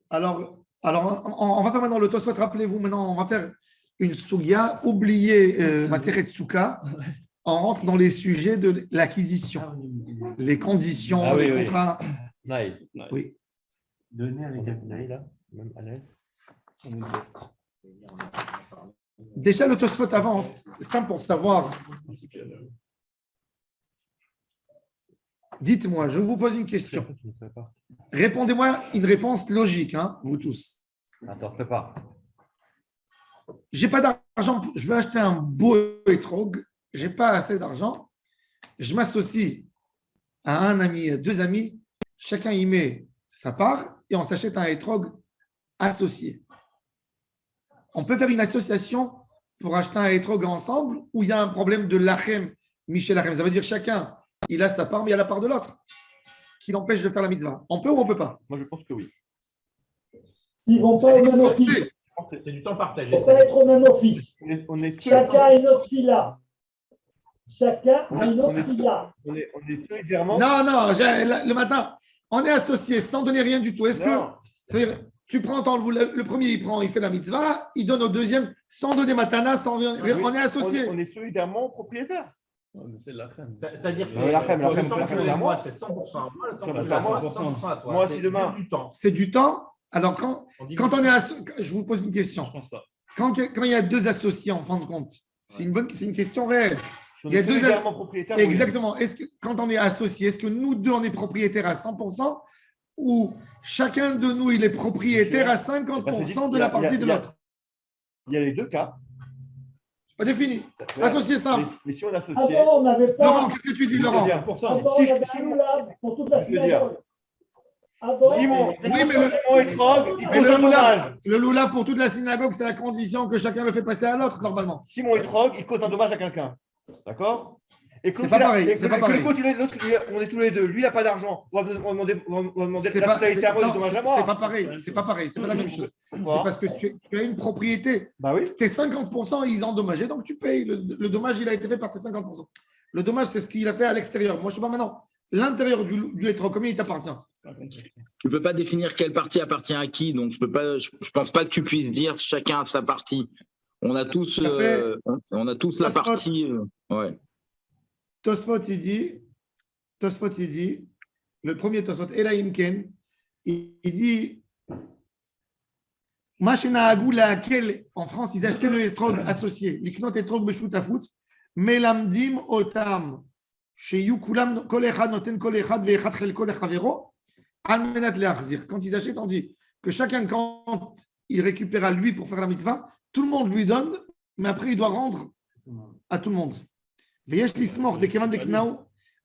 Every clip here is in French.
On va faire maintenant le Tosfot. Rappelez-vous, maintenant, on va faire une Sugia. Oubliez Maseret Souka. On rentre dans les sujets de l'acquisition, les conditions, les contrats. Naï. Oui. Donnez avec Naï, là, même à l'aide. Déjà, le Tosfot avance. C'est simple pour savoir. Dites-moi, je vous pose une question. Répondez-moi une réponse logique, hein, vous tous. Attends, prépare. J'ai pas d'argent, je veux acheter un beau étrog, j'ai pas assez d'argent. Je m'associe à un ami, à deux amis, chacun y met sa part et on s'achète un étrog associé. On peut faire une association pour acheter un étrog ensemble ou il y a un problème de lachem, Michel lachem. Ça veut dire chacun, il a sa part, mais il y a la part de l'autre qui l'empêche de faire la mitzvah. On peut ou on ne peut pas? Moi, je pense que oui. Ils ne vont pas au même office. C'est du temps partagé. Il ne faut pas être au même office. Chacun a une autre fila. Chacun a une autre fila. On est solidairement. Non, le matin, on est associés sans donner rien du tout. Est-ce que, c'est-à-dire, tu prends le premier, il fait la mitzvah, il donne au deuxième sans donner matana, sans rien. Oui, on est associés. On est solidairement propriétaires. C'est l'Achem. C'est-à-dire que moi, c'est 100% à moi, le temps 100% à toi. Moi, si demain. C'est du temps. Alors, quand on est associé, je vous pose une question. Je pense pas. Quand il y a deux associés, en fin de compte, c'est une question réelle. Il y a deux propriétaires. Exactement. Est-ce que quand on est associé, est-ce que nous deux, on est propriétaires à 100% ou chacun de nous, il est propriétaire à 50% de la partie de l'autre? Il y a les deux cas. Pas défini. Associé simple. Mais si on associe. Avant, on n'avait pas. Laurent, qu'est-ce que tu dis, Laurent? Avant, on avait un loulav pour toute la synagogue. Simon, étrog, il cause un dommage. Le loulav pour toute la synagogue, c'est la condition que chacun le fait passer à l'autre, normalement. Simon étrog, il cause un dommage à quelqu'un. D'accord? Et c'est pas pareil. C'est pas pareil. L'autre, on est tous les deux. Lui, il n'a pas d'argent. On va demander la totalité à moi de dommage à moi. C'est pas pareil. C'est pas pareil. C'est pas la même chose. C'est parce que tu as une propriété. Bah oui. Tes 50%, ils ont endommagé, donc tu payes. Le dommage, il a été fait par tes 50%. Le dommage, c'est ce qu'il a fait à l'extérieur. Moi, je ne sais pas maintenant. L'intérieur du étron, combien il t'appartient? Tu ne peux pas définir quelle partie appartient à qui, donc je pense pas que tu puisses dire chacun a sa partie. On a tous la partie. Ouais. Tosfot, il dit, le premier Tosfot, Elaim Ken, il dit, Machina Agoula, laquelle en France, ils achetaient le étrog associé, l'iknot étrog beshutafut, melamdim otam. Quand ils achètent, on dit que chacun, quand il récupère à lui pour faire la mitzvah, tout le monde lui donne, mais après, il doit rendre à tout le monde.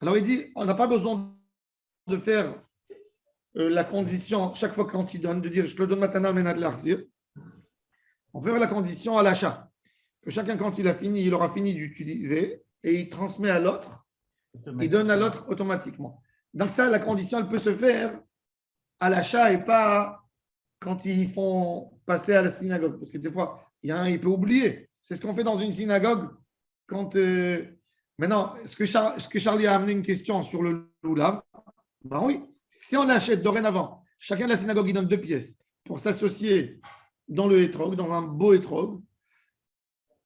Alors, il dit, on n'a pas besoin de faire la condition, chaque fois quand il donne, de dire, je te le donne maintenant, menat l'arzir. On fait la condition à l'achat. Que chacun, quand il a fini, il aura fini d'utiliser et il transmet à l'autre. Il donne à l'autre automatiquement. Donc ça, la condition, elle peut se faire à l'achat et pas quand ils font passer à la synagogue. Parce que des fois, il peut oublier. C'est ce qu'on fait dans une synagogue. Quand maintenant, est-ce que Charlie a amené une question sur le loulav? Ben oui. Si on achète dorénavant, chacun de la synagogue, il donne 2 pièces pour s'associer dans le étrog, dans un beau étrog.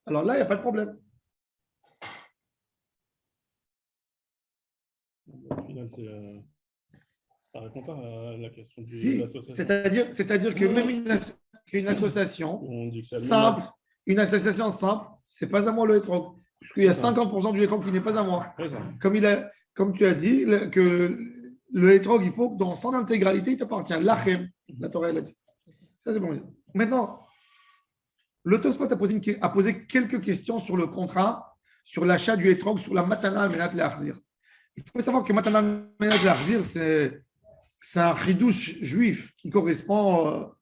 Alors là, il n'y a pas de problème. Au final, ça ne répond pas à la question de l'association. C'est-à-dire que même une association simple, ce n'est pas à moi le étrog. Puisqu'il y a 50% du étrog qui n'est pas à moi. Comme tu as dit, que le étrog, il faut que dans son intégralité, il t'appartient. Lachem, la Torah l'a dit. Ça, c'est bon. Maintenant, le Tosfot a posé quelques questions sur le contrat, sur l'achat du étrog, sur la matana al-menat le'achzir. Il faut savoir que matana al-menat le'achzir, c'est un chidouche juif qui correspond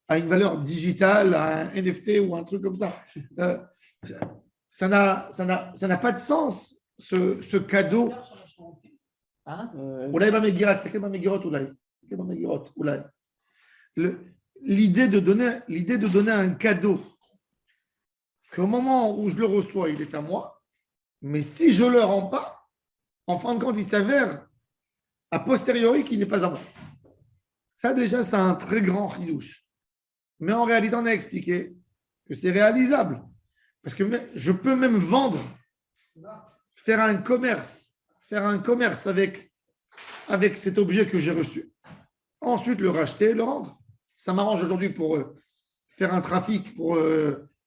à une valeur digitale, à un NFT ou un truc comme ça. Ça n'a pas de sens, ce cadeau. L'idée de donner un cadeau, qu'au moment où je le reçois, il est à moi, mais si je ne le rends pas, en fin de compte, il s'avère a posteriori qu'il n'est pas à moi. Ça, déjà, c'est un très grand chidouche. Mais en réalité, on a expliqué que c'est réalisable. Parce que je peux même vendre, faire un commerce avec cet objet que j'ai reçu. Ensuite, le racheter, le rendre. Ça m'arrange aujourd'hui pour faire un trafic, pour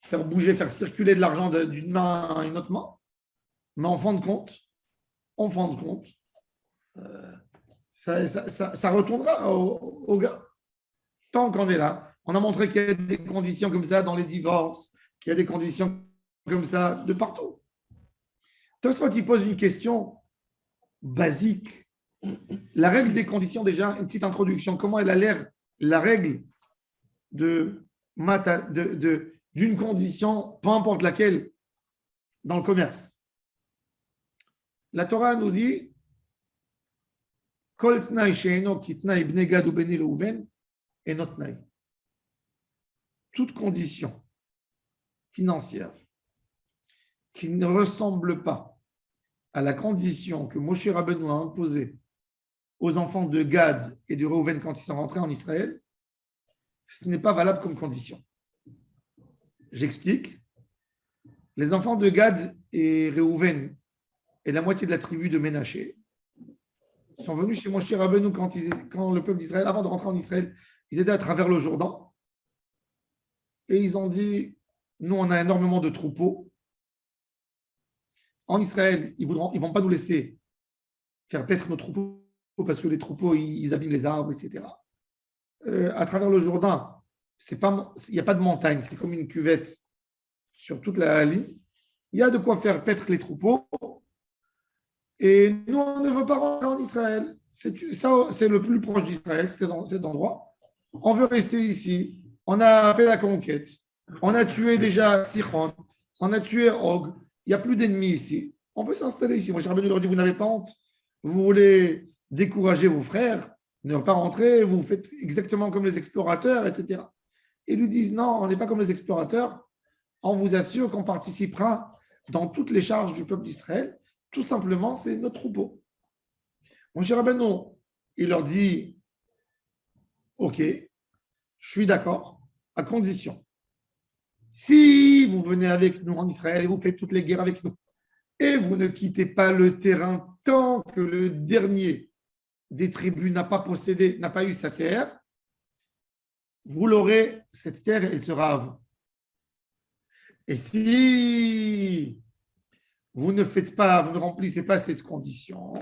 faire bouger, faire circuler de l'argent d'une main à une autre main. Mais en fin de compte, ça retournera au gars. Tant qu'on est là, on a montré qu'il y a des conditions comme ça dans les divorces, qu'il y a des conditions comme ça de partout. Tosfot, il pose une question basique. La règle des conditions, déjà, une petite introduction. Comment elle a l'air, la règle d'une condition, peu importe laquelle, dans le commerce. La Torah nous dit Kol tnai she'eno ki tnai bnei Gad ubeni Reuven eno tnai. Toute condition financière qui ne ressemble pas à la condition que Moshe Rabbeinu a imposée aux enfants de Gad et de Reuven quand ils sont rentrés en Israël, ce n'est pas valable comme condition. J'explique. Les enfants de Gad et Reuven et la moitié de la tribu de Ménaché sont venus chez Moshe Rabbeinu quand le peuple d'Israël, avant de rentrer en Israël, ils étaient à travers le Jourdain et ils ont dit, nous on a énormément de troupeaux. En Israël, ils ne vont pas nous laisser faire paître nos troupeaux parce que les troupeaux, ils abîment les arbres, etc. À travers le Jourdain, il n'y a pas de montagne, c'est comme une cuvette sur toute la ligne. Il y a de quoi faire paître les troupeaux. Et nous, on ne veut pas rentrer en Israël. C'est le plus proche d'Israël, c'est dans cet endroit. On veut rester ici. On a fait la conquête. On a tué déjà Sichon. On a tué Og. Il n'y a plus d'ennemis ici. On veut s'installer ici. Moi, j'ai leur dit, vous n'avez pas honte. Vous voulez décourager vos frères, ne pas rentrer, vous faites exactement comme les explorateurs, etc. Et ils lui disent, non, on n'est pas comme les explorateurs. On vous assure qu'on participera dans toutes les charges du peuple d'Israël. Tout simplement, c'est notre troupeau. Mon cher Rabbeinu, il leur dit, OK, je suis d'accord, à condition. Si vous venez avec nous en Israël et vous faites toutes les guerres avec nous, et vous ne quittez pas le terrain tant que le dernier des tribus n'a pas eu sa terre, vous l'aurez, cette terre, elle sera à vous. Et si vous ne remplissez pas cette condition,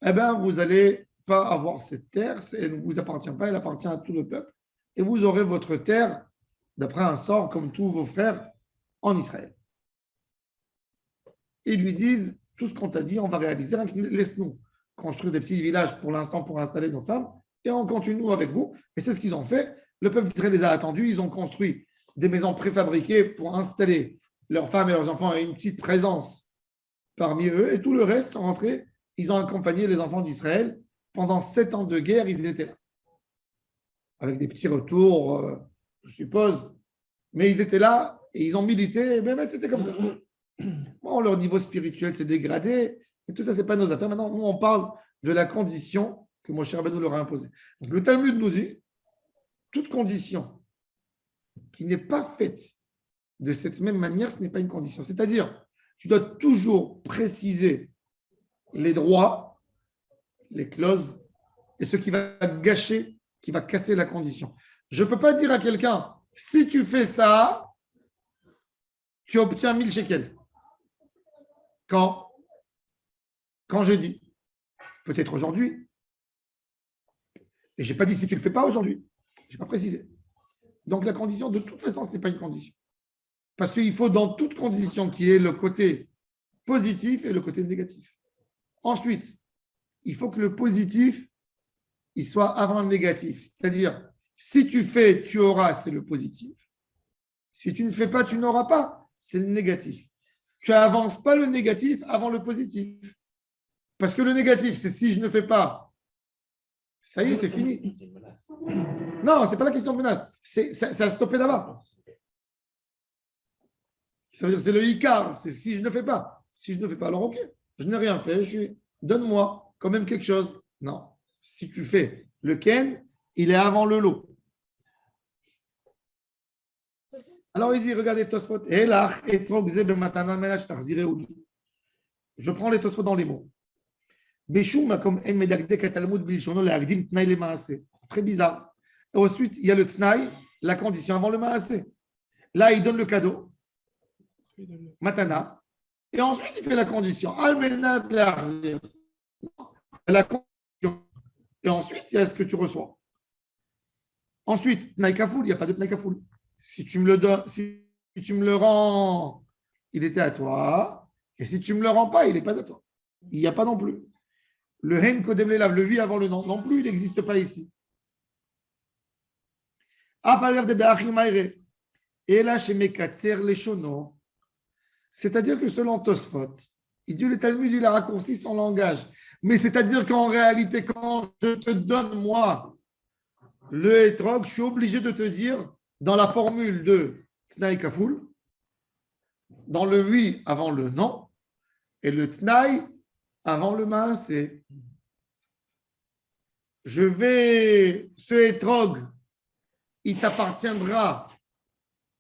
eh bien, vous n'allez pas avoir cette terre, elle ne vous appartient pas, elle appartient à tout le peuple, et vous aurez votre terre d'après un sort comme tous vos frères en Israël. Ils lui disent, tout ce qu'on t'a dit, on va réaliser, laisse-nous construire des petits villages pour l'instant pour installer nos femmes, et on continue avec vous. Et c'est ce qu'ils ont fait. Le peuple d'Israël les a attendus, ils ont construit des maisons préfabriquées pour installer leurs femmes et leurs enfants et une petite présence parmi eux, et tout le reste sont rentrés, ils ont accompagné les enfants d'Israël. Pendant 7 ans de guerre, ils étaient là. Avec des petits retours, je suppose, mais ils étaient là et ils ont milité, et même c'était comme ça. Bon, leur niveau spirituel s'est dégradé, mais tout ça, ce n'est pas nos affaires. Maintenant, nous, on parle de la condition que Moshe Rabbeinu leur a imposée. Donc, le Talmud nous dit, toute condition qui n'est pas faite de cette même manière, ce n'est pas une condition. C'est-à-dire, tu dois toujours préciser les droits, les clauses, et ce qui va gâcher, qui va casser la condition. Je ne peux pas dire à quelqu'un, si tu fais ça, tu obtiens 1000 shekels. Quand j'ai dit, peut-être aujourd'hui. Et je n'ai pas dit si tu ne le fais pas aujourd'hui. Je n'ai pas précisé. Donc la condition, de toute façon, ce n'est pas une condition. Parce qu'il faut dans toute condition qu'il y ait le côté positif et le côté négatif. Ensuite, il faut que le positif, il soit avant le négatif. C'est-à-dire, si tu fais, tu auras, c'est le positif. Si tu ne fais pas, tu n'auras pas, c'est le négatif. Tu n'avances pas le négatif avant le positif. Parce que le négatif, c'est si je ne fais pas, ça y est, c'est fini. Non, ce n'est pas la question de menace. Ça a stoppé là-bas. Ça veut dire c'est le Icar, c'est si je ne fais pas. Si je ne fais pas, alors ok, je n'ai rien fait, donne-moi quand même quelque chose. Non, si tu fais le Ken, il est avant le lot. Alors il dit, regardez Tosfot, je prends les Tosfot dans les mots. C'est très bizarre. Et ensuite, il y a le Tnaï, la condition avant le Maasé. Là, il donne le cadeau, Matana, et ensuite, il fait la condition. La condition. Et ensuite, il y a ce que tu reçois. Ensuite, Tnaï Kafoul, il n'y a pas de Tnaï Kafoul. Si tu me le donnes, si tu me le rends, il était à toi. Et si tu ne me le rends pas, il n'est pas à toi. Il n'y a pas non plus. Le Hen Kodem Lelav, le oui avant le non plus, il n'existe pas ici. Et là, chez Mekatser, les Shono, c'est-à-dire que selon Tosfot, il dit le Talmud, il a raccourci son langage. Mais c'est-à-dire qu'en réalité, quand je te donne, moi, le Etrog, je suis obligé de te dire, dans la formule de Tnaï Kafoul, dans le oui avant le non, et le Tnaï avant le Maasé. Ce Etrog, il t'appartiendra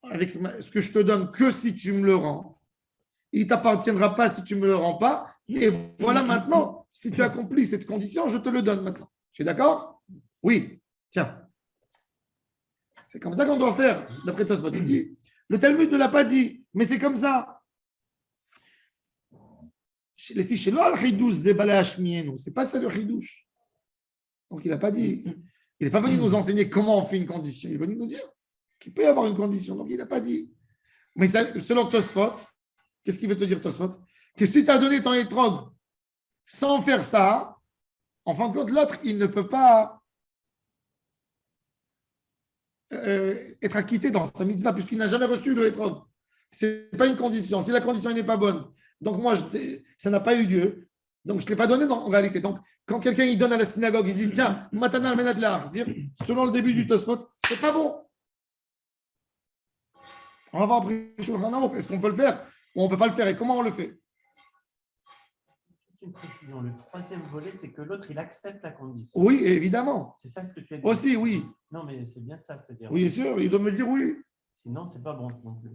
avec ce que je te donne que si tu me le rends. Il ne t'appartiendra pas si tu ne me le rends pas. Et voilà maintenant, si tu accomplis cette condition, je te le donne maintenant. Tu es d'accord? Oui. Tiens. C'est comme ça qu'on doit faire, d'après Tosfot. Il dit, le Talmud ne l'a pas dit, mais c'est comme ça. Les filles, c'est pas ça le chidouche. Donc il n'a pas dit. Il n'est pas venu nous enseigner comment on fait une condition. Il est venu nous dire qu'il peut y avoir une condition. Donc il n'a pas dit. Mais ça, selon Tosfot, qu'est-ce qu'il veut te dire Tosfot? Que si tu as donné ton étrog sans faire ça, en fin de compte, l'autre, il ne peut pas être acquitté dans sa mitzvah puisqu'il n'a jamais reçu le étrog. Ce n'est pas une condition. Si la condition n'est pas bonne, donc moi, ça n'a pas eu lieu. Donc je ne l'ai pas donné en réalité. Donc quand quelqu'un il donne à la synagogue, il dit tiens, matana al-menat la-arzir, selon le début du Tosfot, c'est pas bon. On va voir après Shulchan Aruch, est-ce qu'on peut le faire ou on ne peut pas le faire et comment on le fait? Une précision. Le troisième volet, c'est que l'autre, il accepte la condition. Oui, évidemment. C'est ça ce que tu as dit. Aussi, oui. Non, mais c'est bien ça. C'est-à-dire, oui, sûr, il doit me dire oui. Sinon, c'est pas bon non plus.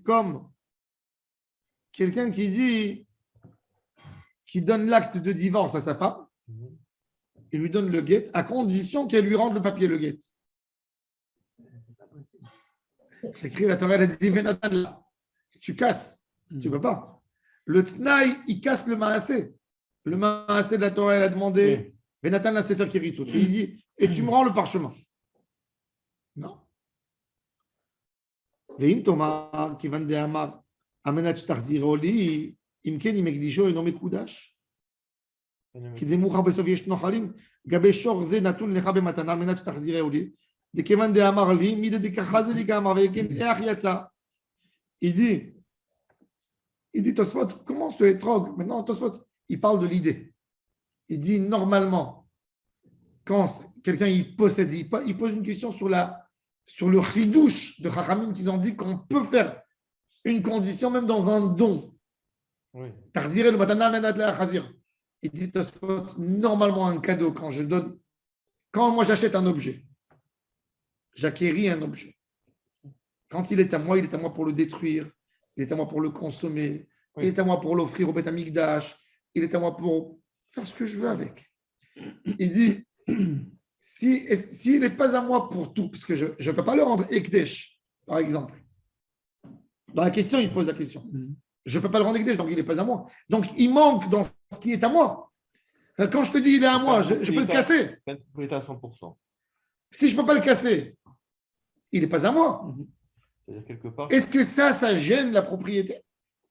Comme quelqu'un qui donne l'acte de divorce à sa femme, il lui donne le guet à condition qu'elle lui rende le papier le guet. C'est écrit la Torah, elle a dit Venatan, tu casses, tu ne peux pas. Le Tnaï, il casse le Maasé. Le Maasé de la Torah, elle a demandé Venatan la Sefer Kiritout. Il dit et tu me rends le parchemin. Non. ואם תאמר, כיוון דאמר, על מנת שתחזירו לי, אם כן, אם הקדישו אינו מקודש. כי דמוכר בסוף יש נוחלים, גבי שור זה נתון לך במתנה, על מנת שתחזירו לי, דכיוון דאמר לי, מי דדככה זה לי כאמר, וכן איך יצא. Il dit Tosfot, comment ce étrog? Maintenant, Tosfot, il parle de l'idée. Il dit normalement, quand quelqu'un il possède, il pose une question sur le chidouche de Chachamim qu'ils ont dit qu'on peut faire une condition même dans un don. Tarziré le matana menat la chazir. Il dit normalement un cadeau quand moi j'achète un objet, j'acquéris un objet. Quand il est à moi pour le détruire, il est à moi pour le consommer, il est à moi pour l'offrir au Beth Amikdash, il est à moi pour faire ce que je veux avec. Il dit s'il n'est pas à moi pour tout, parce que je ne peux pas le rendre Ekdesh, par exemple. Dans la question, il pose la question. Je ne peux pas le rendre Ekdesh, donc il n'est pas à moi. Donc il manque dans ce qui est à moi. Quand je te dis il est à moi, je peux le casser. Il est à 100%. Si je ne peux pas le casser, il n'est pas à moi. C'est-à-dire quelque part. Est-ce que ça gêne la propriété?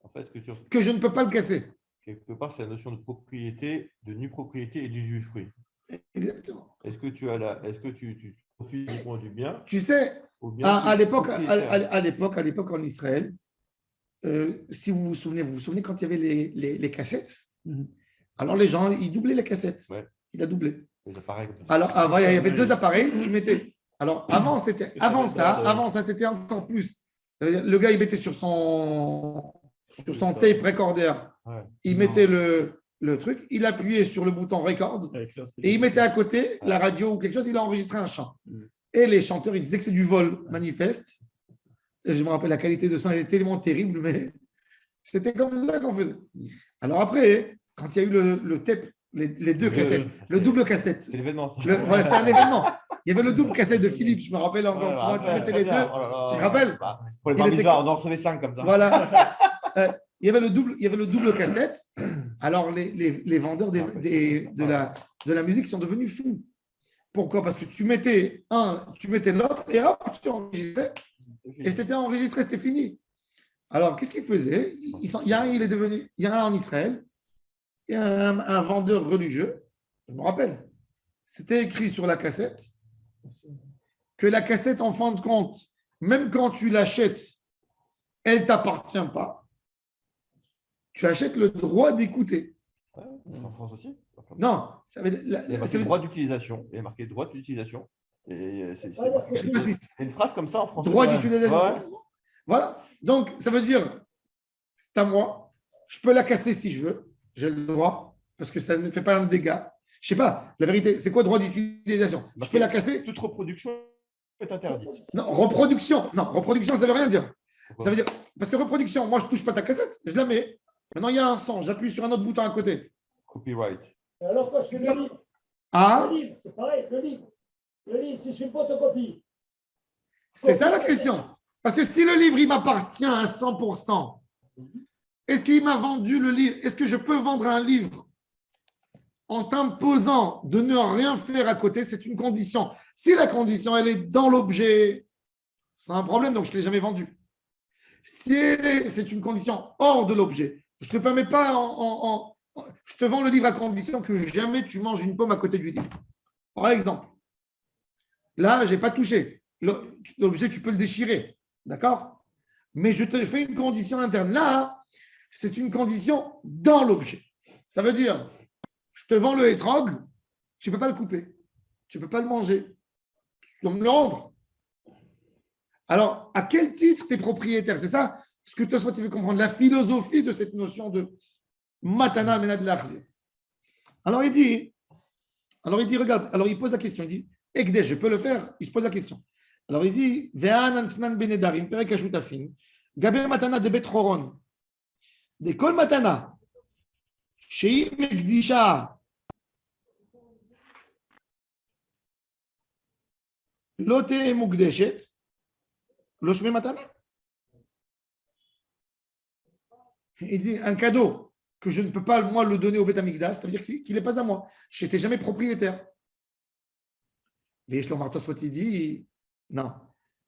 En fait, que je ne peux pas le casser. Quelque part, c'est la notion de propriété, de nue propriété et d'usufruit. Exactement. Est-ce que tu profites uniquement du bien? Tu sais, à l'époque en Israël, si vous vous souvenez quand il y avait les cassettes, alors les gens, ils doublaient les cassettes. Ouais. Il a doublé. Les appareils. Alors, avant, il y avait deux appareils, tu mettais. Alors, avant ça, c'était encore plus. Le gars, il mettait sur son tape recorder, il mettait le truc, il appuyait sur le bouton record Avec l'autre, et il mettait à côté la radio ou quelque chose, il a enregistré un chant. Et les chanteurs, ils disaient que c'est du vol manifeste. Et je me rappelle, la qualité de son était tellement terrible, mais c'était comme ça qu'on faisait. Alors après, quand il y a eu le tape, les deux cassettes, le double cassette, C'est l'événement. voilà, c'était un événement. Il y avait le double cassette de Philippe, je me rappelle encore. Tu vois, tu mettais les deux. Tu te rappelles? Pour le Il était- bar on en recevait 5 comme ça. Voilà. Il y avait le double cassette. Alors, les vendeurs de la musique sont devenus fous. Pourquoi? Parce que tu mettais l'autre et hop, tu enregistrais. Et c'était enregistré, c'était fini. Alors, qu'est-ce qu'ils faisaient? Il y a un en Israël, il y a un vendeur religieux, je me rappelle. C'était écrit sur la cassette que la cassette, en fin de compte, même quand tu l'achètes, elle ne t'appartient pas. Tu achètes le droit d'écouter. En France aussi. Non, ça veut Il y a marqué droit d'utilisation. Il y a marqué droit d'utilisation. Et c'est une phrase comme ça en français. droit d'utilisation. Ouais. Voilà. Donc, ça veut dire, c'est à moi. Je peux la casser si je veux. J'ai le droit, parce que ça ne fait pas un dégât. Je sais pas, la vérité, c'est quoi droit d'utilisation? Je peux la casser? Toute reproduction est interdite. Non, reproduction. Non, reproduction, ça ne veut rien dire. Ça veut dire, parce que reproduction, moi, je ne touche pas ta cassette, je la mets. Maintenant, il y a un son, j'appuie sur un autre bouton à côté. Copyright. Alors, quand je fais le livre, Ah, le livre, c'est pareil, le livre, si je fais une photocopie. c'est ça la question. Parce que si le livre, il m'appartient à 100%, est-ce qu'il m'a vendu le livre? Est-ce que je peux vendre un livre en t'imposant de ne rien faire à côté? C'est une condition. Si la condition, elle est dans l'objet, c'est un problème, donc je ne l'ai jamais vendu. Si c'est une condition hors de l'objet, je ne te permets pas je te vends le livre à condition que jamais tu manges une pomme à côté du livre. Par exemple, là, je n'ai pas touché. L'objet, tu peux le déchirer. D'accord? Mais je te fais une condition interne. Là, c'est une condition dans l'objet. Ça veut dire, je te vends le hétrog, tu ne peux pas le couper. Tu ne peux pas le manger. Tu dois me le rendre. Alors, à quel titre tu es propriétaire? C'est ça ce que toi, tu veux comprendre, la philosophie de cette notion de matana menad l'arzi. Alors, il dit, regarde, alors il pose la question, il dit, Ekdesh, je peux le faire? Il se pose la question. Alors, il dit, Ve'an ansnan benedarim, perek ashutafin, gaber matana de bet choron, de kol matana, shei mekdisha, lote mukdeshet, lo shme matana. Il dit un cadeau que je ne peux pas, moi, le donner au Beth Amikdash, ça veut dire qu'il n'est pas à moi. Je n'étais jamais propriétaire. Mais Shlomo Tosfot, il dit non.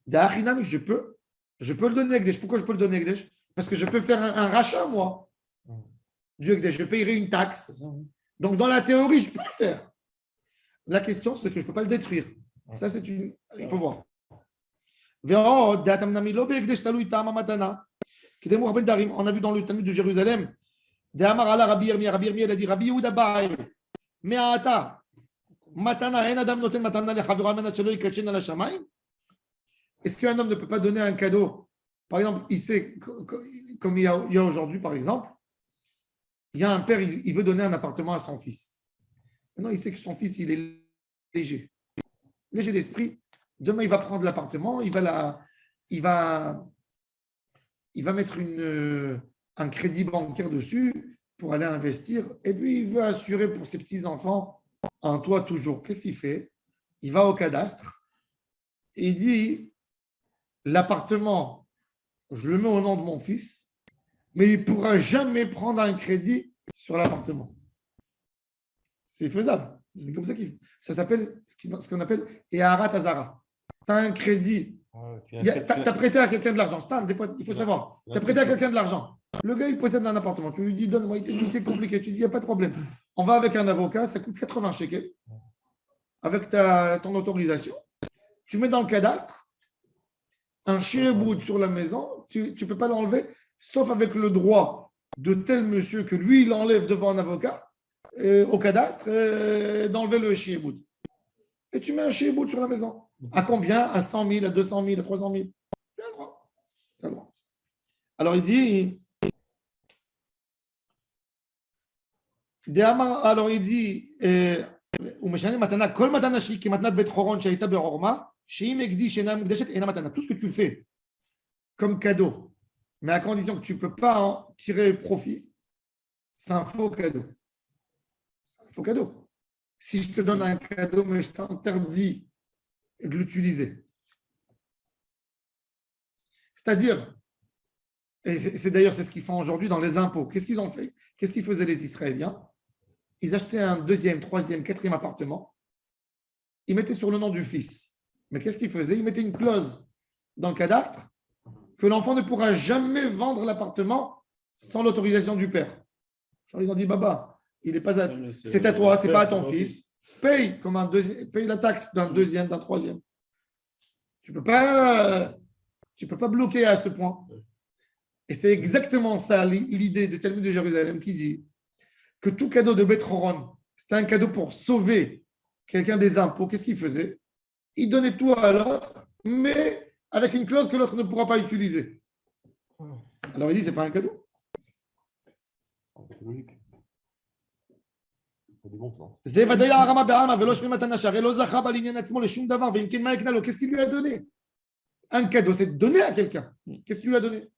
D'Achinam, je peux le donner à Ekdesh. Pourquoi je peux le donner à Ekdesh? Parce que je peux faire un rachat, moi, du Ekdesh. Je payerai une taxe. Donc, dans la théorie, je peux le faire. La question, c'est que je ne peux pas le détruire. Ça, c'est une. Il faut voir. On a vu dans le Talmud de Jérusalem, Rabbi Yirmiyah a dit Rabbi Yehuda Ba'i, Me'ata, Matana, en Adam noten matana lechaviro al menat shelo yikatchen al hashamayim. Est-ce qu'un homme ne peut pas donner un cadeau? Par exemple, il sait, comme il y a aujourd'hui, par exemple, il y a un père, il veut donner un appartement à son fils. Maintenant, il sait que son fils, il est léger d'esprit. Demain, il va prendre l'appartement, il va mettre un crédit bancaire dessus pour aller investir. Et lui, il veut assurer pour ses petits-enfants un toit toujours. Qu'est-ce qu'il fait? Il va au cadastre et il dit, l'appartement, je le mets au nom de mon fils, mais il ne pourra jamais prendre un crédit sur l'appartement. C'est faisable. C'est comme ça qu'il fait. Ça s'appelle ce qu'on appelle Eharat Hazara. Tu as un crédit. Tu as prêté à quelqu'un de l'argent. Il faut savoir. Tu as prêté à quelqu'un de l'argent. Le gars, il possède un appartement. Tu lui dis, donne-moi. Il te dit, c'est compliqué. Tu dis, il n'y a pas de problème. On va avec un avocat. Ça coûte 80 shekels. Avec ton autorisation. Tu mets dans le cadastre un shiebout sur la maison. Tu ne peux pas l'enlever, sauf avec le droit de tel monsieur que lui, il enlève devant un avocat. Au cadastre, d'enlever le shiebout. Et tu mets un shiebout sur la maison. À combien? À 100 000, à 200 000, à 300 000. Tu as le droit. Tu as le droit. Alors il dit, Alors il dit, tout ce que tu fais comme cadeau, mais à condition que tu ne peux pas en tirer profit, c'est un faux cadeau. C'est un faux cadeau. Si je te donne un cadeau, mais je t'interdis de l'utiliser. C'est-à-dire, et c'est d'ailleurs c'est ce qu'ils font aujourd'hui dans les impôts. Qu'est-ce qu'ils ont fait? Qu'est-ce qu'ils faisaient les Israéliens? Ils achetaient un deuxième, troisième, quatrième appartement. Ils mettaient sur le nom du fils. Mais qu'est-ce qu'ils faisaient? Ils mettaient une clause dans le cadastre que l'enfant ne pourra jamais vendre l'appartement sans l'autorisation du père. Alors, ils ont dit, Baba, il est pas c'est à toi, c'est pas à ton fils. Paye comme un deuxième, paye la taxe d'un deuxième, d'un troisième. Tu peux pas bloquer à ce point. Et c'est exactement ça l'idée du Talmud de Jérusalem qui dit que tout cadeau de Beth Horon, c'était un cadeau pour sauver quelqu'un des impôts. Qu'est-ce qu'il faisait? Il donnait tout à l'autre, mais avec une clause que l'autre ne pourra pas utiliser. Alors il dit, c'est pas un cadeau. C'est logique. C'est du bon sens. Qu'est-ce qu'il lui a donné? Un cadeau, c'est de donner à quelqu'un. Qu'est-ce que tu lui as donné?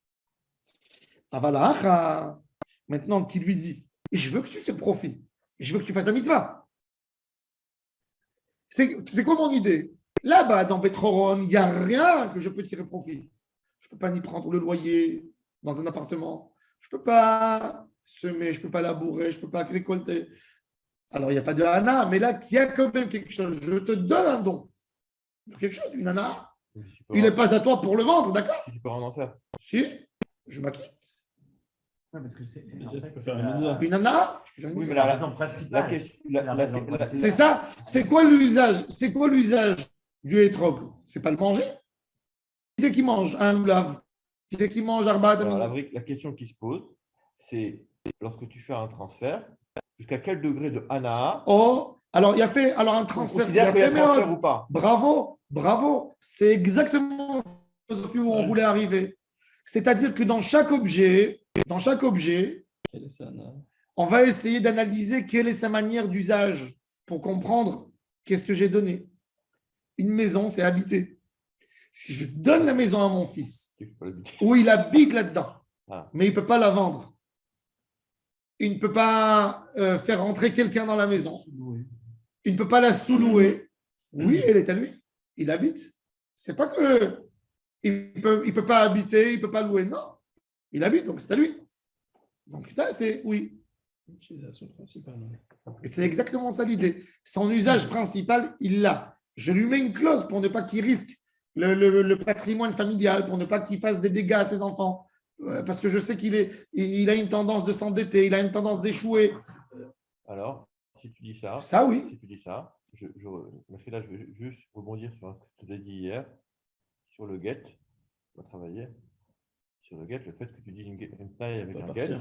Maintenant, qui lui dit, je veux que tu tires profit, je veux que tu fasses la mitzvah. C'est quoi mon idée? Là-bas, dans Beth Horon, il n'y a rien que je peux tirer profit. Je ne peux pas ni prendre le loyer dans un appartement, je ne peux pas semer, je ne peux pas labourer, je ne peux pas récolter. Alors, il n'y a pas de hana, mais là, il y a quand même quelque chose. Je te donne un don. Quelque chose, une hana. Il n'est pas à toi pour le vendre, d'accord? Si tu peux rien en faire. Si, je m'acquitte. Ouais, parce que c'est Déjà, en tu fait, peux c'est faire une la- mitzvah. Une hana. Oui, mais la la raison principale. question, C'est ça. C'est quoi l'usage? C'est quoi l'usage du hétrog? C'est pas le manger. Qui c'est qui mange un loulav? Qui c'est qui mange arba? Alors, la question qui se pose, c'est lorsque tu fais un transfert, jusqu'à quel degré de hana Oh, alors il y a fait un on transfert. considère qu'il y a fait, mais transfert ou pas? bravo, bravo. C'est exactement où on voulait arriver. C'est-à-dire que dans chaque objet, Quel est ça, là? on va essayer d'analyser quelle est sa manière d'usage pour comprendre qu'est-ce que j'ai donné. Une maison, c'est habiter. Si je donne la maison à mon fils, Tu peux pas l'habiter. où il habite là-dedans, Ah. mais il ne peut pas la vendre, il ne peut pas faire rentrer quelqu'un dans la maison, il ne peut pas la sous-louer. Oui, elle est à lui. Il habite. C'est pas que il peut pas habiter, il peut pas louer. Non, il habite, donc c'est à lui. Donc ça, c'est oui. L'utilisation principale. Et c'est exactement ça l'idée. Son usage principal, il l'a. Je lui mets une clause pour ne pas qu'il risque le patrimoine familial, pour ne pas qu'il fasse des dégâts à ses enfants. Parce que je sais il a une tendance de s'endetter, il a une tendance d'échouer. Alors, si tu dis ça, Ça, oui. si tu dis ça, parce que là, je vais juste rebondir sur ce que tu as dit hier, sur le get, on va travailler, sur le get, le fait que tu dis une taille avec un get,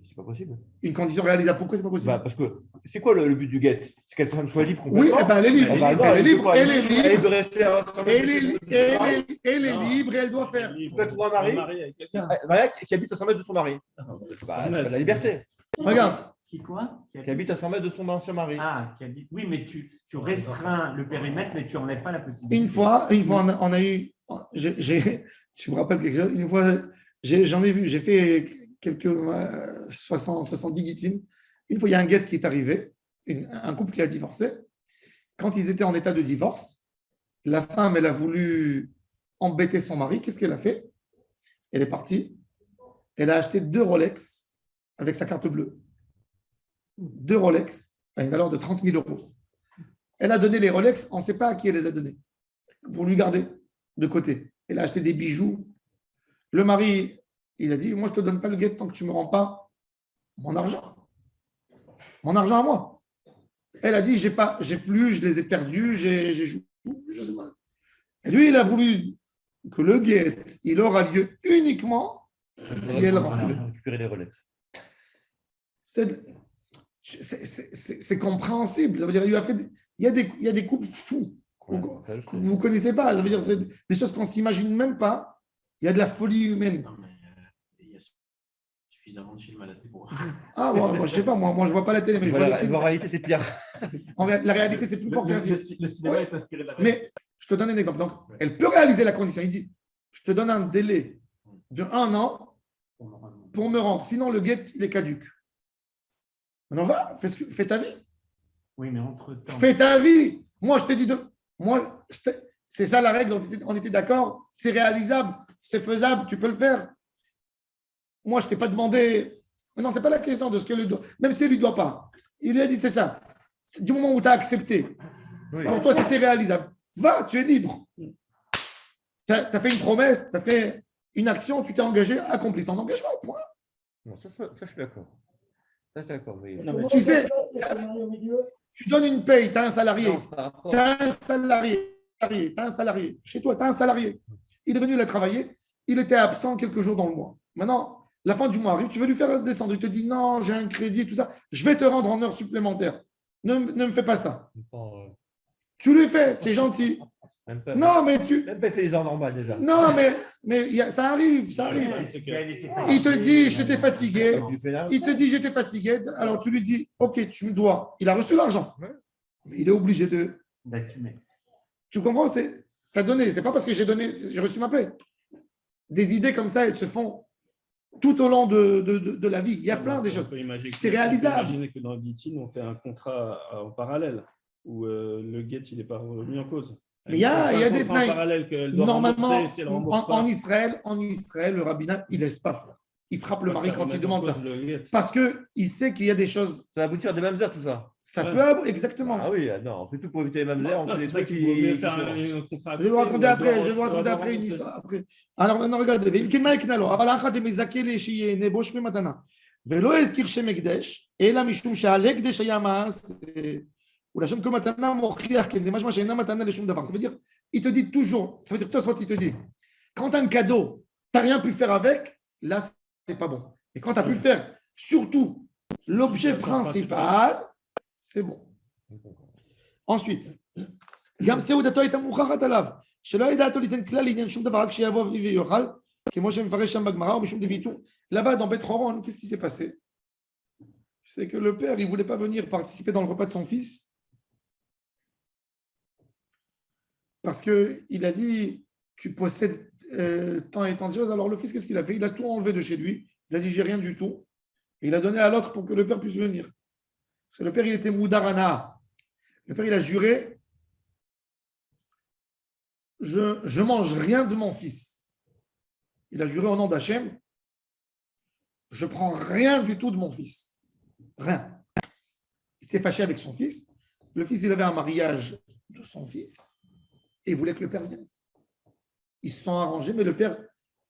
c'est pas possible. Une condition réalisable, pourquoi c'est pas possible? Parce que c'est quoi le but du get? C'est qu'elle soit libre Oui, complètement. eh ben, elle est libre. Elle est libre. Elle est Elle est libre. de rester à Elle est libre et elle doit faire. Tu peux trouver un mari avec quelqu'un. qui habite à 100 mètres de son mari. C'est pas la liberté. Regarde. Qui quoi? Qui habite à 100 mètres de son ancien mari. Ah, qui habite. Oui, mais tu restreins le périmètre, mais tu n'enlèves pas la possibilité. Une fois, on a eu. Je me rappelle quelque chose. Une fois, j'en ai vu, j'ai fait quelques 70 guitines. Une fois, il y a un guet qui est arrivé, un couple qui a divorcé. Quand ils étaient en état de divorce, la femme, elle a voulu embêter son mari. Qu'est-ce qu'elle a fait? Elle est partie. Elle a acheté 2 Rolex avec sa carte bleue. 2 Rolex à une valeur de 30 000 €. Elle a donné les Rolex, on ne sait pas à qui elle les a donnés, pour lui garder de côté. Elle a acheté des bijoux. Le mari, il a dit, moi, je ne te donne pas le guet tant que tu ne me rends pas mon argent. Mon argent à moi. Elle a dit, j'ai plus, je les ai perdus, j'ai joué, je sais pas. Et lui, il a voulu que le guet, il aura lieu uniquement si elle rentre. Récupérer les Rolex. C'est compréhensible. Ça veut dire, il y a des couples fous que vous ne connaissez pas. Ça veut dire, c'est des choses qu'on ne s'imagine même pas. Il y a de la folie humaine. Non, mais il suffisamment de films à la télé pour. Ah, bon, moi, je sais pas, moi, je vois pas la télé, mais je vois les films. En réalité, c'est pire. La réalité, c'est plus fort qu'un film. Le cinéma Ouais. est inspiré de la réalité. Mais je te donne un exemple. Donc, elle peut réaliser la condition. Il dit, je te donne un délai de 1 an pour me rendre. Sinon, le guet, il est caduque. Maintenant, va, fais ta vie. Oui, mais entre-temps. Fais ta vie. Moi, je t'ai dit c'est ça la règle, on était d'accord. C'est réalisable, c'est faisable, tu peux le faire. Moi, je ne t'ai pas demandé. Mais non, ce n'est pas la question de ce que lui doit. Même s'il ne lui doit pas. Il lui a dit, c'est ça. Du moment où tu as accepté, Oui. pour toi, c'était réalisable. Va, tu es libre. Tu as fait une promesse, tu as fait une action, tu t'es engagé, accompli ton engagement, point. Non, ça, je suis d'accord. Ça, je suis d'accord. Mais... Non, mais Tu sais, Au milieu. tu donnes une paye, tu as un salarié. Non, par rapport- Tu as un salarié. Chez toi, tu as un salarié. Il est venu là travailler. Il était absent quelques jours dans le mois. Maintenant, la fin du mois arrive. Tu veux lui faire descendre. Il te dit non, j'ai un crédit, tout ça. Je vais te rendre en heures supplémentaires. Ne me fais pas ça. Tu lui fais. Tu es gentil. Même pas, Non, mais tu. même pas fait les heures normales déjà. Non, mais ça arrive. Ça arrive. Il te dit j'étais fatigué. Tu fais là. Il te dit j'étais fatigué. Alors tu lui dis ok, tu me dois. Il a reçu l'argent. Ouais. Mais il est obligé D'assumer. Tu comprends? C'est t'as donné. C'est pas parce que j'ai reçu ma paix. Des idées comme ça, elles se font tout au long de la vie. Il y a plein de choses. C'est réalisable. On peut imaginer que dans le Gitin, on fait un contrat en parallèle où le get il n'est pas remis en cause. Mais il y a des contrats en parallèle qu'elle doit Normalement, rembourser, si elle rembourse pas. en Israël, le rabbinat, il laisse pas faire. Il frappe le mari quand il demande ça. Le get. Parce qu'il sait qu'il y a des choses. Ça va aboutir des mamzers, tout ça. Ça Ouais. peut exactement. Ah oui, non, on fait tout pour éviter les mamzers. On Non, fait c'est des ça trucs qu'il vaut mieux qui. faire un contrat. Je vais vous raconter après, une histoire après. Alors maintenant, regardez. אבל האחד מזכה שיהנה בו שמי מתנה. ולא הזכיר שם הקדש, אלא משום שעל הקדש היה מעש, ולשון כל מתנה מוכיח כן, זה משמע שאינה מתנה לשום דבר. Ça veut dire, il te dit toujours, ça veut dire, toi, il te dit, quand un cadeau, tu n'as rien pu faire avec, là, c'est pas bon. Et quand tu as pu faire, surtout, l'objet principal, c'est bon. Ensuite, גם סעודתו הייתה מוכחת עליו, שלא ידעתו ליתן כלל לעניין שום דבר, רק שיבוא ויאכל, כמו שמפרש שם בגמרא או משום דביטור. Là-bas, dans Beth Horon, qu'est-ce qui s'est passé? C'est que le père, il ne voulait pas venir participer dans le repas de son fils parce qu'il a dit, tu possèdes tant et tant de choses. Alors le fils, qu'est-ce qu'il a fait? Il a tout enlevé de chez lui. Il a dit, j'ai rien du tout. Et il a donné à l'autre pour que le père puisse venir. Parce que le père, il était Moudarana. Le père, il a juré, je mange rien de mon fils. Il a juré au nom d'Hachem, je prends rien du tout de mon fils. Rien. Il s'est fâché avec son fils. Le fils, il avait un mariage de son fils et il voulait que le père vienne. Ils se sont arrangés, mais le père,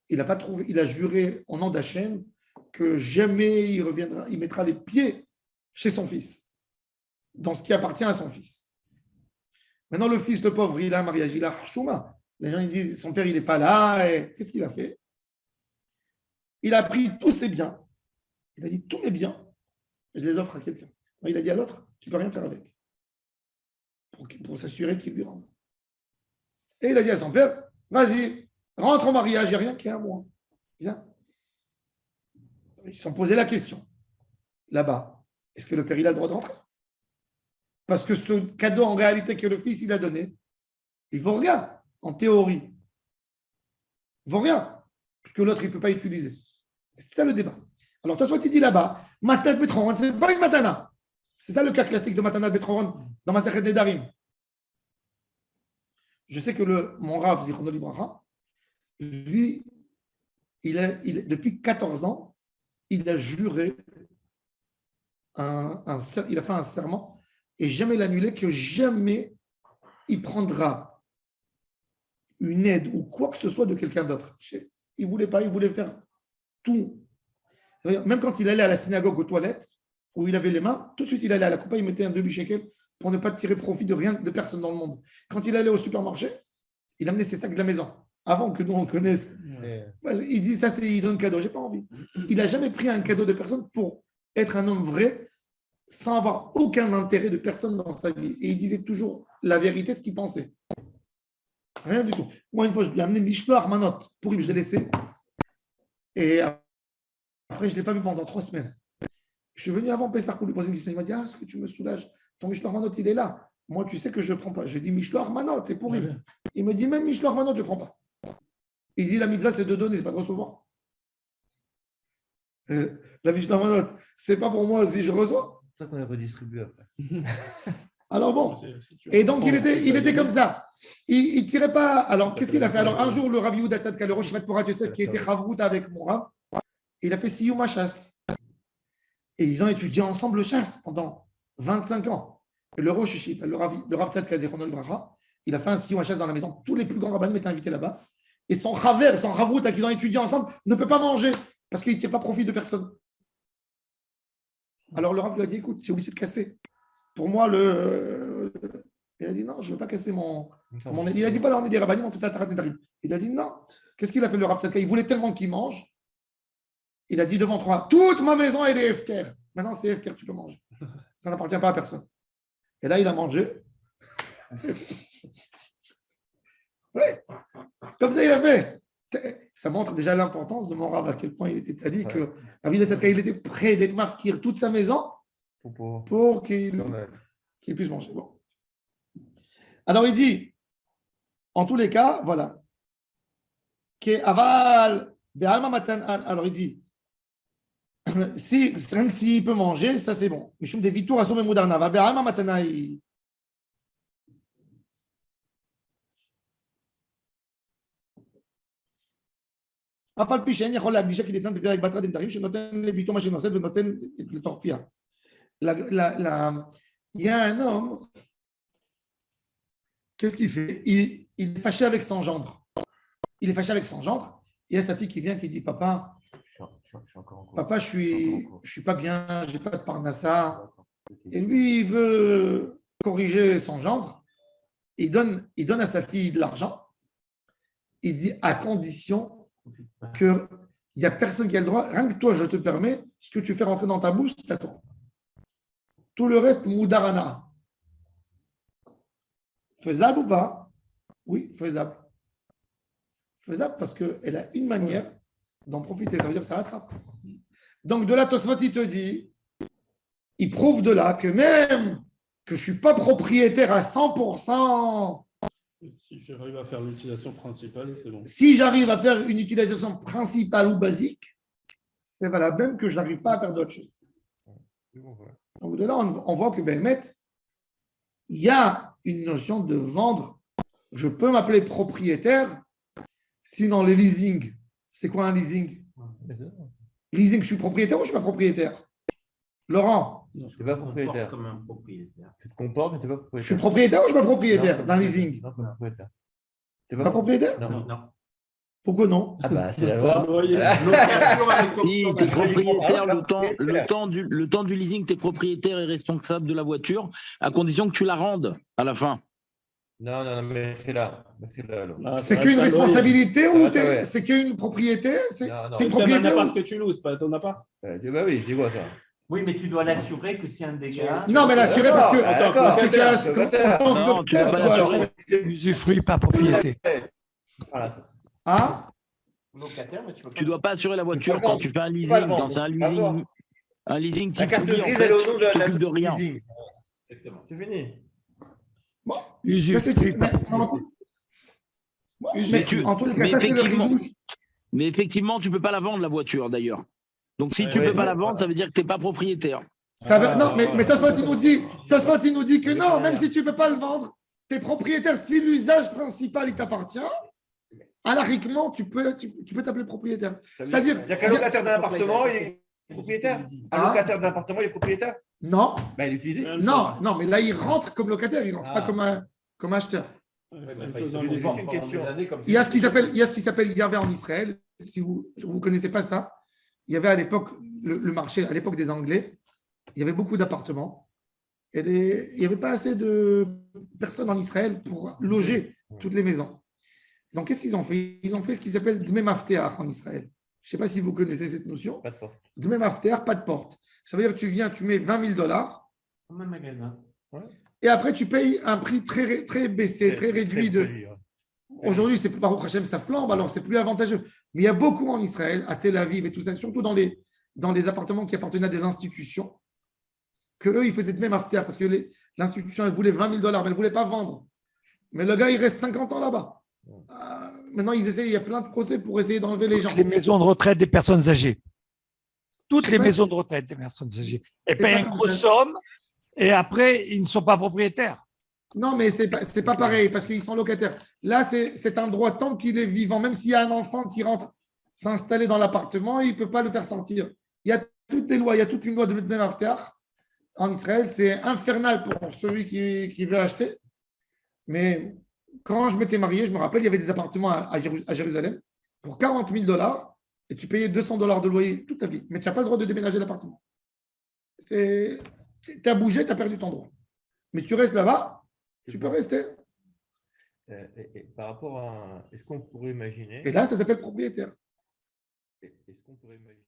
il n'a pas trouvé, il a juré au nom d'Hachem que jamais il reviendra, il mettra les pieds chez son fils, dans ce qui appartient à son fils. Maintenant, le fils, le pauvre, il a un mariage, il a Chouma. Les gens ils disent, son père, il n'est pas là. Et qu'est-ce qu'il a fait? Il a pris tous ses biens. Il a dit, tous mes biens, je les offre à quelqu'un. Il a dit à l'autre, tu ne peux rien faire avec. Pour s'assurer qu'il lui rende. Et il a dit à son père, vas-y, rentre au mariage, il n'y a rien qui est à moi. Viens. Ils se sont posé la question. Là-bas, est-ce que le père, il a le droit de rentrer? Parce que ce cadeau, en réalité, que le fils, il a donné, il ne vaut rien, en théorie. Il ne vaut rien, puisque l'autre, il ne peut pas utiliser. C'est ça le débat. Alors, toi, soit tu dis là-bas, Matanat Bethoron, ce n'est pas une matana. C'est ça le cas classique de Matanat Bethoron dans Masechet Nedarim. Je sais que mon Rav, Zichrono Libracha, lui, depuis 14 ans, il a juré, il a fait un serment et jamais l'annuler, que jamais il prendra une aide ou quoi que ce soit de quelqu'un d'autre. Il ne voulait pas, il voulait faire tout. Même quand il allait à la synagogue aux toilettes, où il avait les mains, tout de suite il allait à la coupa, il mettait un demi-shekel pour ne pas tirer profit de rien, de personne dans le monde. Quand il allait au supermarché, il amenait ses sacs de la maison. Avant que nous on connaisse, il dit ça, il donne cadeau, j'ai pas envie. Il n'a jamais pris un cadeau de personne pour être un homme vrai, sans avoir aucun intérêt de personne dans sa vie. Et il disait toujours la vérité, ce qu'il pensait. Rien du tout. Moi, une fois, je lui ai amené Mishlo Armanot. Pour lui, je l'ai laissé. Et Après, je ne l'ai pas vu pendant 3 semaines. Je suis venu avant Pessah pour lui poser une question. Il m'a dit, est-ce que tu me soulages? Ton Mishloach Manot, il est là. Moi, tu sais que je ne prends pas. Je dis, Mishloach Manot, t'es pourri. Ouais. Il me dit, même Mishloach Manot, je ne prends pas. Il dit, la mitzvah, c'est de donner, c'est pas de recevoir. La Mishloach Manot, c'est pas pour moi si je reçois. C'est ça qu'on a redistribué après. Alors bon. Si tu Et donc, reprends, il était tu comme ça. Il ne tirait pas. Alors, qu'est-ce qu'il a fait? Alors, un Ouais. jour, le Rav Yehuda Tzadka, le Rosh Porat Yosef, qui était Chavrout avec mon Rav, il a fait Siyum HaShas. Et ils ont étudié ensemble le chasse pendant 25 ans. Et le Rosh Hashit, le Rav Tzadka Zechronol Bracha, il a fait un Siyum HaShas dans la maison. Tous les plus grands rabbanim étaient invités là-bas. Et son Chaver, son Chavrout, qu'ils ont étudié ensemble, ne peut pas manger parce qu'il ne tire pas profit de personne. Alors, le Rav lui a dit, écoute, tu es obligé de casser. Pour moi, il a dit non, je ne veux pas casser mon. Il a dit pas là, on est des rabbinim, on te fait un tarat nedarim. Il a dit non. Qu'est-ce qu'il a fait le Rav Tzadka? Il voulait tellement qu'il mange. Il a dit devant toi, toute ma maison elle est FKR. Maintenant c'est FKR, tu peux manger. Ça n'appartient pas à personne. Et là, il a mangé. Oui, comme ça il a fait. Ça montre déjà l'importance de mon Rav, à quel point il était tzaddik, que Rav Tzadka, il était prêt d'être mafkir toute sa maison pour qu'il puisse manger. Bon. Alors il dit, en tous les cas, voilà. Alors il dit, s'il peut manger, ça c'est bon. Mishum des vitours à son mémoudarna. Be'alma matana. אף על פי שאין יכול להקדישה כדתנן בפרק בתרת דברים שנותן לביתו מה שנושאת ונותן לתוך פיה. Il y a un homme, qu'est-ce qu'il fait? Il est fâché avec son gendre. Il est fâché avec son gendre. Il y a sa fille qui vient qui dit, papa, je suis pas bien, je n'ai pas de parnassa. Et lui, il veut corriger son gendre. Il donne à sa fille de l'argent. Il dit, à condition qu'il n'y a personne qui a le droit, rien que toi, je te permets, ce que tu fais rentrer dans ta bouche, c'est à toi. Tout le reste, moudarana. Faisable ou pas? Oui, faisable. Faisable parce qu'elle a une manière d'en profiter. Ça veut dire que ça rattrape. Donc, de là, Tosfot, il te dit, il prouve de là que même que je ne suis pas propriétaire à 100%. Si j'arrive à faire l'utilisation principale, c'est bon. Si j'arrive à faire une utilisation principale ou basique, c'est valable même que je n'arrive pas à faire d'autres choses. Donc de là, on voit que Béhémet, il y a une notion de vendre. Je peux m'appeler propriétaire, sinon les leasing. C'est quoi un leasing? Leasing, je suis propriétaire ou je ne suis pas propriétaire? Laurent? Je ne suis pas propriétaire. Comme un propriétaire. Tu te comportes, mais tu n'es pas propriétaire. Je suis propriétaire ou je ne suis pas propriétaire dans le leasing? Non, tu n'es pas propriétaire. Tu Pas propriétaire? Non. Non. Pourquoi non? Ah bah, c'est la Ça, loi. vous voyez. Location avec Si option tu es d'achat. propriétaire, le temps du leasing, tu es propriétaire et responsable de la voiture, à condition que tu la rendes à la fin. Non, mais c'est là. Alors. Ah, C'est ça qu'une reste un responsabilité Ça ou reste, ouais. c'est qu'une propriété? C'est Non, c'est une loyer. C'est un propriété appart ou- que tu loues, c'est pas ton appart. Bah oui, je dis quoi ça? Oui, mais tu dois l'assurer que c'est un dégât. Non, mais l'assurer parce que, D'accord, parce que tu as d'accord. en tant que Non, tu notaire, peux pas tu dois l'assurer. assurer. Usufruit par propriété. Voilà. Hein? Locataire, mais tu peux pas. Tu ne dois pas assurer la voiture Tu peux pas quand le tu fais un Tu peux leasing. pas le vendre. Quand c'est un Tu peux pas le leasing, vendre. un leasing La type carte Louis, en grise, fait, elle est au nom de tu la t'occupes de rien. leasing. C'est fini. Bon, ça c'est Usufruit par propriété. mais en tous les cas, mais ça c'est le effectivement- ridouche. Mais effectivement, tu ne peux pas la vendre, la voiture, d'ailleurs. Donc, si tu ne Ouais, peux pas ouais. la vendre, ça veut dire que tu n'es pas propriétaire. Ça veut- non, mais Tosfot, il nous dit que non, même si tu ne peux pas le vendre, tu es propriétaire. Si l'usage principal il t'appartient, alariquement, tu peux t'appeler propriétaire. C'est-à-dire, Il n'y a qu'un locataire d'un appartement, il est propriétaire. Un Ah. locataire d'un appartement, il est propriétaire. non, Bah, il est utilisé. non, mais là, il rentre comme locataire, il ne rentre Ah. pas comme acheteur. Il juste une question. Il y a ce qui s'appelle Yahvé en Israël. Si vous ne connaissez pas ça, il y avait à l'époque, le marché, à l'époque des Anglais, il y avait beaucoup d'appartements. Et il n'y avait pas assez de personnes en Israël pour loger toutes les maisons. Donc, qu'est-ce qu'ils ont fait? Ils ont fait ce qui s'appelle Dmei Mafteach en Israël. Je ne sais pas si vous connaissez cette notion. Pas de porte. Dmei Mafteach, pas de porte. Ça veut dire que tu viens, tu mets $20 000 Comme un magasin. et après, tu payes un prix très baissé, très réduit. poli, ouais. Aujourd'hui, c'est Baruch Hashem, ça flambe, alors c'est plus avantageux. Mais il y a beaucoup en Israël, à Tel Aviv et tout ça, surtout dans les dans des appartements qui appartenaient à des institutions, qu'eux, ils faisaient de même after, parce que l'institution, elle voulait 20 000 $, mais elle ne voulait pas vendre. Mais le gars, il reste 50 ans là-bas. Maintenant, ils essayent, il y a plein de procès pour essayer d'enlever les gens. Toutes les maisons de retraite des personnes âgées. Toutes Je sais les pas maisons si- de retraite des personnes âgées. Elles C'est payent pas une comme grosse ça. somme et après, ils ne sont pas propriétaires. Non, mais ce n'est pas pareil parce qu'ils sont locataires. Là, c'est un droit tant qu'il est vivant, même s'il y a un enfant qui rentre s'installer dans l'appartement, il ne peut pas le faire sortir. Il y a toutes des lois, il y a toute une loi de même after en Israël. C'est infernal pour celui qui veut acheter. Mais quand je m'étais marié, je me rappelle, il y avait des appartements à Jérusalem pour 40 000 $ et tu payais 200 $ de loyer toute ta vie. Mais tu n'as pas le droit de déménager l'appartement. Tu as bougé, tu as perdu ton droit. Mais tu restes là-bas, tu peux rester. Et par rapport à. Est-ce qu'on pourrait imaginer. Et là, ça s'appelle propriétaire. Est-ce qu'on pourrait imaginer